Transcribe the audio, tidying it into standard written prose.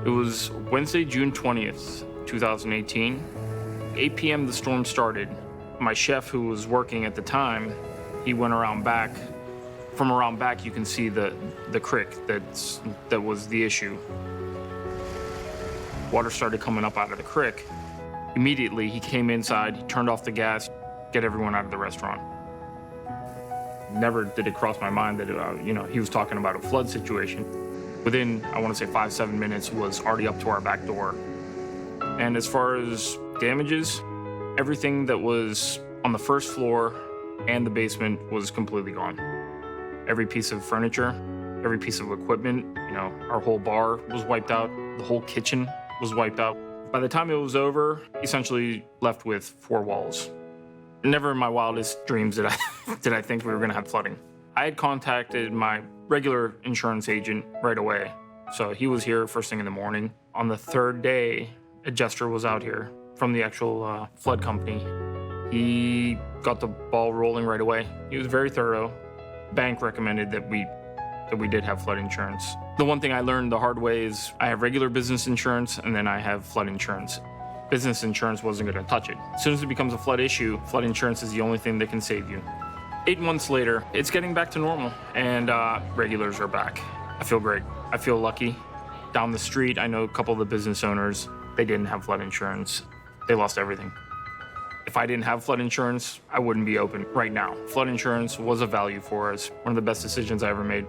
It was Wednesday, June 20th, 2018. 8 p.m. the storm started. My chef, who was working at the time, he went around back. From around back, you can see the creek that was the issue. Water started coming up out of the creek. Immediately, he came inside, he turned off the gas, get everyone out of the restaurant. Never did it cross my mind that he was talking about a flood situation. Within, I want to say 5-7 minutes, was already up to our back door. And as far as damages, everything that was on the first floor and the basement was completely gone. Every piece of furniture, every piece of equipment, our whole bar was wiped out, the whole kitchen was wiped out. By the time it was over, essentially left with 4 walls. Never in my wildest dreams did I think we were gonna have flooding. I had contacted my regular insurance agent right away. So he was here first thing in the morning. On the 3rd day, a adjuster was out here from the actual flood company. He got the ball rolling right away. He was very thorough. Bank recommended that we did have flood insurance. The one thing I learned the hard way is I have regular business insurance and then I have flood insurance. Business insurance wasn't gonna touch it. As soon as it becomes a flood issue, flood insurance is the only thing that can save you. 8 months later, it's getting back to normal and regulars are back. I feel great. I feel lucky. Down the street, I know a couple of the business owners, they didn't have flood insurance. They lost everything. If I didn't have flood insurance, I wouldn't be open right now. Flood insurance was a value for us. One of the best decisions I ever made.